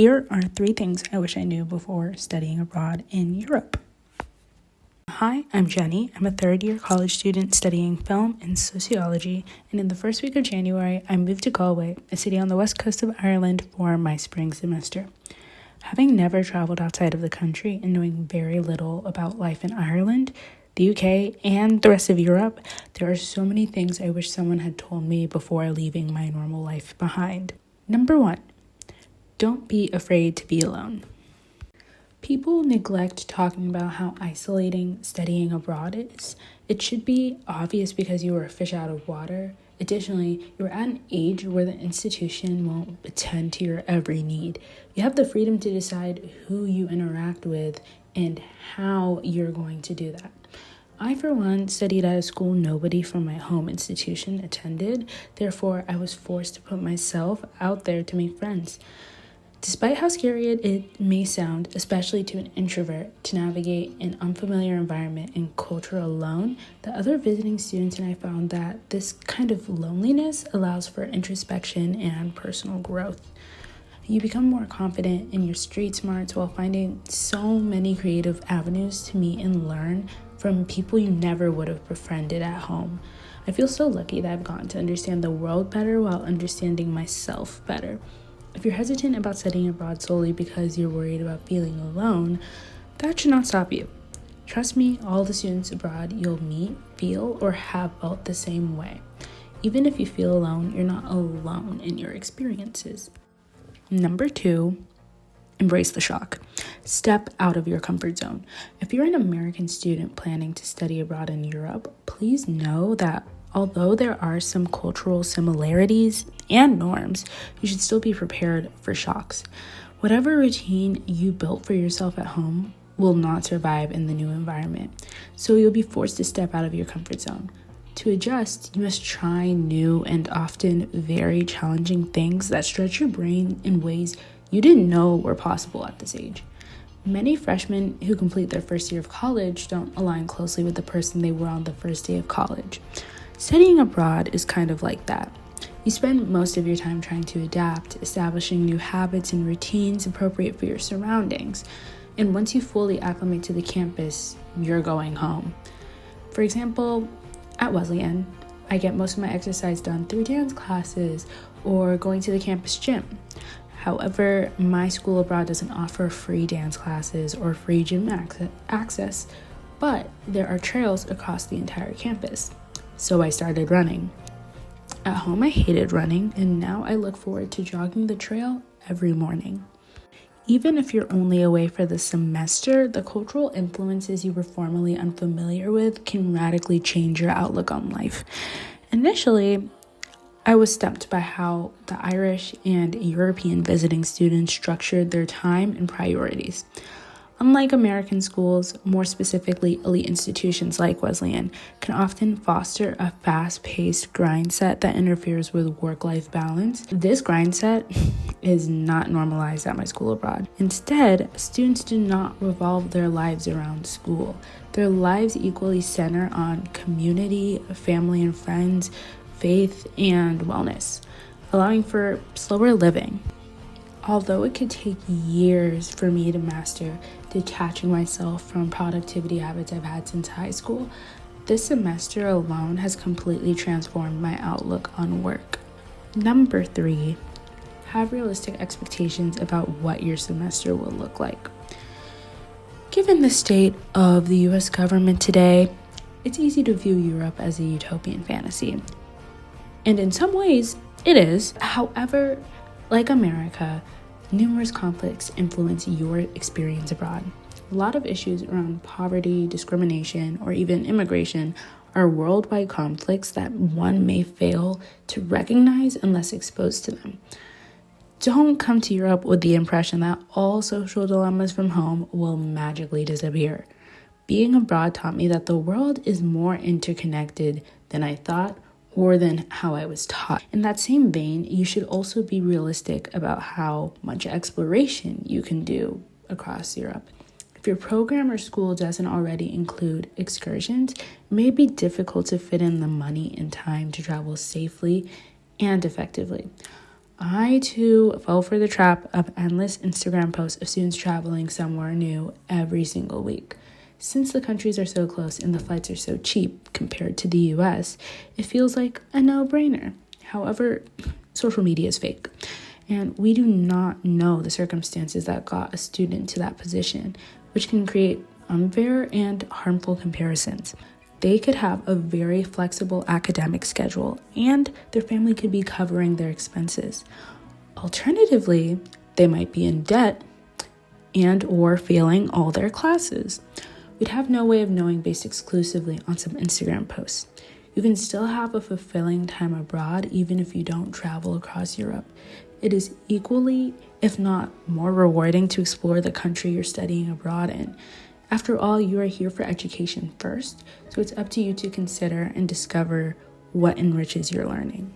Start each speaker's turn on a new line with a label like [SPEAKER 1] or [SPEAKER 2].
[SPEAKER 1] Here are 3 things I wish I knew before studying abroad in Europe. Hi, I'm Jenny. I'm a third-year college student studying film and sociology, and in the first week of January, I moved to Galway, a city on the west coast of Ireland, for my spring semester. Having never traveled outside of the country and knowing very little about life in Ireland, the UK, and the rest of Europe, there are so many things I wish someone had told me before leaving my normal life behind. Number 1, don't be afraid to be alone. People neglect talking about how isolating studying abroad is. It should be obvious because you are a fish out of water. Additionally, you're at an age where the institution won't attend to your every need. You have the freedom to decide who you interact with and how you're going to do that. I, for one, studied at a school nobody from my home institution attended. Therefore, I was forced to put myself out there to make friends. Despite how scary it may sound, especially to an introvert, to navigate an unfamiliar environment and culture alone, the other visiting students and I found that this kind of loneliness allows for introspection and personal growth. You become more confident in your street smarts while finding so many creative avenues to meet and learn from people you never would have befriended at home. I feel so lucky that I've gotten to understand the world better while understanding myself better. If you're hesitant about studying abroad solely because you're worried about feeling alone, that should not stop you. Trust me, all the students abroad you'll meet feel or have felt the same way. Even if you feel alone, you're not alone in your experiences. Number 2, embrace the shock. Step out of your comfort zone. If you're an American student planning to study abroad in Europe, please know that although there are some cultural similarities and norms, you should still be prepared for shocks. Whatever routine you built for yourself at home will not survive in the new environment, so you'll be forced to step out of your comfort zone. To adjust, you must try new and often very challenging things that stretch your brain in ways you didn't know were possible at this age. Many freshmen who complete their first year of college don't align closely with the person they were on the first day of college. Studying abroad is kind of like that. You spend most of your time trying to adapt, establishing new habits and routines appropriate for your surroundings. And once you fully acclimate to the campus, you're going home. For example, at Wesleyan, I get most of my exercise done through dance classes or going to the campus gym. However, my school abroad doesn't offer free dance classes or free gym access, but there are trails across the entire campus. So I started running. At home, I hated running, and now I look forward to jogging the trail every morning. Even if you're only away for the semester, the cultural influences you were formerly unfamiliar with can radically change your outlook on life. Initially, I was stumped by how the Irish and European visiting students structured their time and priorities. Unlike American schools, more specifically elite institutions like Wesleyan, can often foster a fast-paced grind set that interferes with work-life balance. This grind set is not normalized at my school abroad. Instead, students do not revolve their lives around school. Their lives equally center on community, family and friends, faith, and wellness, allowing for slower living. Although it could take years for me to master detaching myself from productivity habits I've had since high school, this semester alone has completely transformed my outlook on work. Number 3, have realistic expectations about what your semester will look like. Given the state of the US government today, it's easy to view Europe as a utopian fantasy. And in some ways, it is. However, like America, numerous conflicts influence your experience abroad. A lot of issues around poverty, discrimination, or even immigration are worldwide conflicts that one may fail to recognize unless exposed to them. Don't come to Europe with the impression that all social dilemmas from home will magically disappear. Being abroad taught me that the world is more interconnected than I thought or than how I was taught. In that same vein, you should also be realistic about how much exploration you can do across Europe. If your program or school doesn't already include excursions, it may be difficult to fit in the money and time to travel safely and effectively. I too fell for the trap of endless Instagram posts of students traveling somewhere new every single week. Since the countries are so close and the flights are so cheap compared to the US, it feels like a no-brainer. However, social media is fake, and we do not know the circumstances that got a student to that position, which can create unfair and harmful comparisons. They could have a very flexible academic schedule, and their family could be covering their expenses. Alternatively, they might be in debt and or failing all their classes. We'd have no way of knowing based exclusively on some Instagram posts. You can still have a fulfilling time abroad even if you don't travel across Europe. It is equally, if not more rewarding to explore the country you're studying abroad in. After all, you are here for education first, so it's up to you to consider and discover what enriches your learning.